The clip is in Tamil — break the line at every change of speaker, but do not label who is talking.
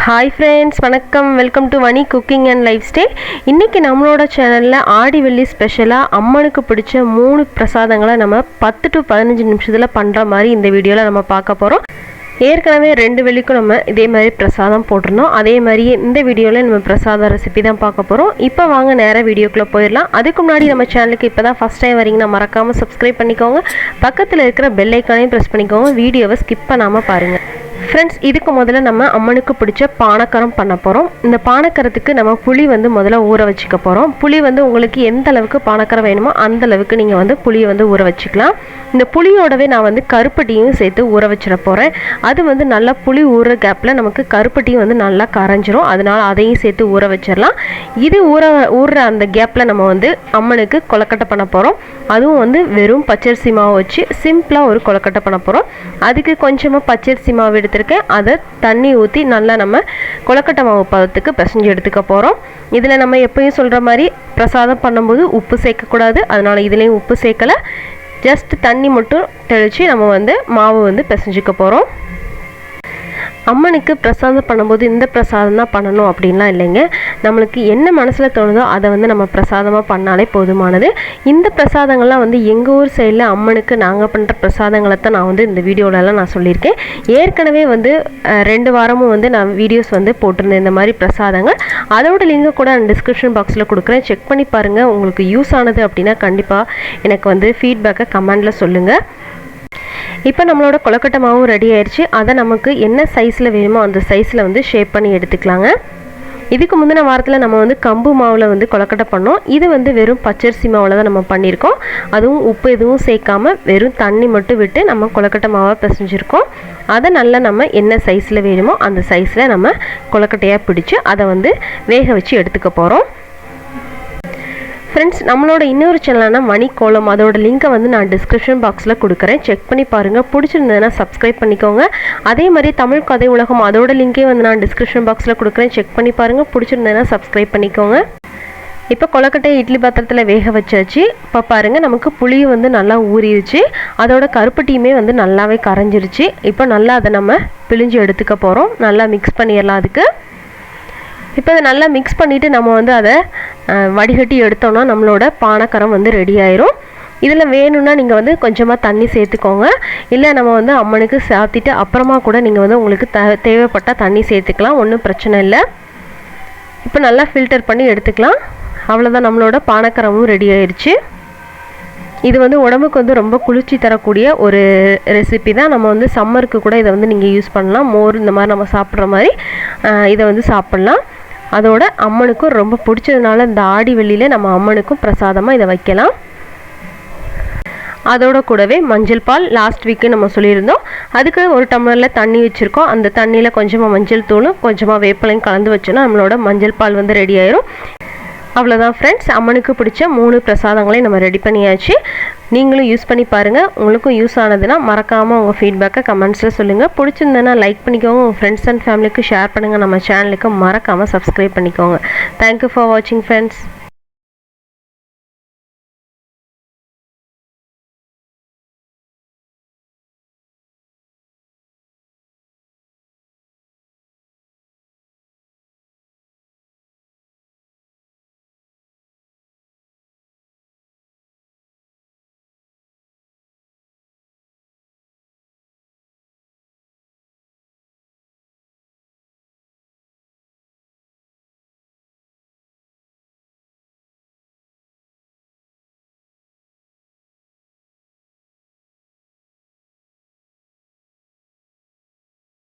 Hi friends, வணக்கம். Welcome to Vanni cooking and life style. இன்றைக்கி நம்மளோட சேனலில் ஆடி வெள்ளி ஸ்பெஷலாக அம்மனுக்கு பிடிச்ச 3 பிரசாதங்களை நம்ம 10 to 15 நிமிஷத்தில் பண்ணுற மாதிரி இந்த வீடியோவில் நம்ம பார்க்க போகிறோம். ஏற்கனவே 2 வெள்ளிக்கும் நம்ம இதே மாதிரி பிரசாதம் போட்டிருந்தோம். அதே மாதிரி இந்த வீடியோவில் நம்ம பிரசாத ரெசிபி தான் பார்க்க போகிறோம். இப்போ வாங்க நேராக வீடியோக்குள்ளே போயிடலாம். அதுக்கு முன்னாடி நம்ம சேனலுக்கு இப்போ தான் ஃபஸ்ட் டைம் வரீங்கன்னா மறக்காமல் சப்ஸ்கிரைப் பண்ணிக்கோங்க. பக்கத்தில் இருக்கிற பெல் ஐக்கானையும் ப்ரெஸ் பண்ணிக்கோங்க. வீடியோவை ஸ்கிப் பண்ணாமல் பாருங்கள். ஃப்ரெண்ட்ஸ், இதுக்கு முதல்ல நம்ம அம்மனுக்கு பிடிச்ச பானக்கரம் பண்ண போகிறோம். இந்த பானக்கரத்துக்கு நம்ம புளி முதல்ல ஊற வச்சுக்க போகிறோம். புளி உங்களுக்கு எந்த அளவுக்கு பானக்கரம் வேணுமோ அந்த அளவுக்கு நீங்கள் புளியை ஊற வச்சுக்கலாம். இந்த புளியோடவே நான் கருப்பட்டியும் சேர்த்து ஊற வச்சிட போகிறேன். அது நல்லா புளி ஊற கேப்பில் நமக்கு கருப்பட்டியும் நல்லா கரைஞ்சிரும். அதனால் அதையும் சேர்த்து ஊற வச்சிடலாம். இது ஊறுற அந்த கேப்பில் நம்ம அம்மனுக்கு கொலக்கட்டை பண்ண போகிறோம். அதுவும் வெறும் பச்சரிசி மாவு வச்சு சிம்பிளாக ஒரு கொலக்கட்டை பண்ண போகிறோம். அதுக்கு கொஞ்சமாக பச்சரிசி மாவு எடுத்திருக்கேன். அதை தண்ணி ஊற்றி நல்லா நம்ம கொலக்கட்டை மாவு பதத்துக்கு பிசைஞ்சு எடுத்துக்க போகிறோம். இதில் நம்ம எப்பயும் சொல்கிற மாதிரி பிரசாதம் பண்ணும்போது உப்பு சேர்க்கக்கூடாது. அதனால் இதுலேயும் உப்பு சேர்க்கலை. ஜஸ்ட் தண்ணி மட்டும் தெளித்து நம்ம மாவு பிசைஞ்சிக்க போகிறோம். அம்மனுக்கு பிரசாதம் பண்ணும்போது இந்த பிரசாதம் தான் பண்ணணும் அப்படின்லாம் இல்லைங்க. நம்மளுக்கு என்ன மனசில் தோணுதோ அதை நம்ம பிரசாதமாக பண்ணாலே போதுமானது. இந்த பிரசாதங்கள்லாம் எங்கள் ஊர் சைடில் அம்மனுக்கு நாங்கள் பண்ணுற பிரசாதங்களை தான் நான் இந்த வீடியோலலாம் நான் சொல்லியிருக்கேன். ஏற்கனவே 2 வாரமும் நான் வீடியோஸ் போட்டிருந்தேன் இந்த மாதிரி பிரசாதங்கள். அதோட லிங்கை கூட நான் டிஸ்கிரிப்ஷன் பாக்ஸில் கொடுக்குறேன். செக் பண்ணி பாருங்கள். உங்களுக்கு யூஸ் ஆனது அப்படின்னா கண்டிப்பாக எனக்கு ஃபீட்பேக்கை கமெண்டில் சொல்லுங்கள். இப்போ நம்மளோட கொலக்கட்டை மாவும் ரெடி ஆயிடுச்சு. அதை நமக்கு என்ன சைஸில் வேணுமோ அந்த சைஸில் ஷேப் பண்ணி எடுத்துக்கலாங்க. இதுக்கு முந்தின வாரத்தில் நம்ம கம்பு மாவில் கொலக்கட்டை பண்ணோம். இது வெறும் பச்சரிசி மாவில் தான் நம்ம பண்ணியிருக்கோம். அதுவும் உப்பு எதுவும் சேர்க்காமல் வெறும் தண்ணி மட்டும் விட்டு நம்ம கொலக்கட்டை மாவை பிசைஞ்சிருக்கோம். அதை நல்லா நம்ம என்ன சைஸில் வேணுமோ அந்த சைஸில் நம்ம கொலக்கட்டையாக பிடிச்சி அதை வேக வச்சு எடுத்துக்க போகிறோம். ஃப்ரெண்ட்ஸ், நம்மளோட இன்னொரு சேனலான மணிக்கோலம், அதோட லிங்கை நான் டிஸ்கிரிப்ஷன் பாக்ஸில் கொடுக்குறேன். செக் பண்ணி பாருங்கள். பிடிச்சிருந்ததுன்னா சப்ஸ்கிரைப் பண்ணிக்கோங்க. அதே மாதிரி தமிழ் கதை உலகம், அதோட லிங்கே நான் டிஸ்கிரிப்ஷன் பாக்ஸில் கொடுக்குறேன். செக் பண்ணி பாருங்கள். பிடிச்சிருந்ததுன்னா சப்ஸ்கிரைப் பண்ணிக்கோங்க. இப்போ கொலக்கட்டையை இட்லி பாத்திரத்தில் வேக வச்சாச்சு. இப்போ பாருங்கள், நமக்கு புளியும் நல்லா ஊறிடுச்சு. அதோட கருப்பட்டியுமே நல்லாவே கரைஞ்சிருச்சு. இப்போ நல்லா அதை நம்ம பிழிஞ்சு எடுத்துக்க போகிறோம். நல்லா மிக்ஸ் பண்ணிடலாம். அதுக்கு இப்போ அதை நல்லா மிக்ஸ் பண்ணிவிட்டு நம்ம அதை வடிகட்டி எடுத்தோம்னா நம்மளோட பானக்கரம் ரெடி ஆயிரும். இதில் வேணும்னா நீங்கள் கொஞ்சமாக தண்ணி சேர்த்துக்கோங்க. இல்லை நம்ம அம்மனுக்கு சாத்திட்டு அப்புறமா கூட நீங்கள் உங்களுக்கு தேவைப்பட்டால் தண்ணி சேர்த்துக்கலாம். ஒன்றும் பிரச்சனை இல்லை. இப்போ நல்லா ஃபில்டர் பண்ணி எடுத்துக்கலாம். அவ்வளோதான், நம்மளோட பானக்கரமும் ரெடி ஆயிடுச்சு. இது உடம்புக்கு ரொம்ப குளிர்ச்சி தரக்கூடிய ஒரு ரெசிபி தான். நம்ம சம்மருக்கு கூட இதை நீங்கள் யூஸ் பண்ணலாம். மோர் இந்த மாதிரி நம்ம சாப்பிட்ற மாதிரி இதை சாப்பிட்லாம். அதோட அம்மனுக்கும் ரொம்ப பிடிச்சதுனால இந்த ஆடி வெள்ளியில் நம்ம அம்மனுக்கும் பிரசாதமாக இதை வைக்கலாம். அதோட கூடவே மஞ்சள் பால் லாஸ்ட் வீக்கு நம்ம சொல்லியிருந்தோம். அதுக்கு ஒரு டம்ளரில் தண்ணி வச்சுருக்கோம். அந்த தண்ணியில் கொஞ்சமாக மஞ்சள் தூளும் கொஞ்சமாக வேப்பிலையும் கலந்து வச்சோன்னா நம்மளோட மஞ்சள் பால் ரெடி ஆயிரும். அவ்வளோதான் ஃப்ரெண்ட்ஸ், அம்மனுக்கு பிடிச்ச 3 பிரசாதங்களையும் நம்ம ரெடி பண்ணியாச்சு. நீங்களும் யூஸ் பண்ணி பாருங்கள். உங்களுக்கும் யூஸ் ஆனதுன்னா மறக்காமல் உங்கள் ஃபீட்பேக்கை கமெண்ட்ஸில் சொல்லுங்கள். பிடிச்சிருந்தேன்னா லைக் பண்ணிக்கோங்க. உங்கள் ஃப்ரெண்ட்ஸ் அண்ட் ஃபேமிலிக்கு ஷேர் பண்ணுங்கள். நம்ம சேனலுக்கு மறக்காமல் சப்ஸ்கிரைப் பண்ணிக்கோங்க. தேங்க்யூ ஃபார் வாட்சிங் ஃப்ரெண்ட்ஸ்.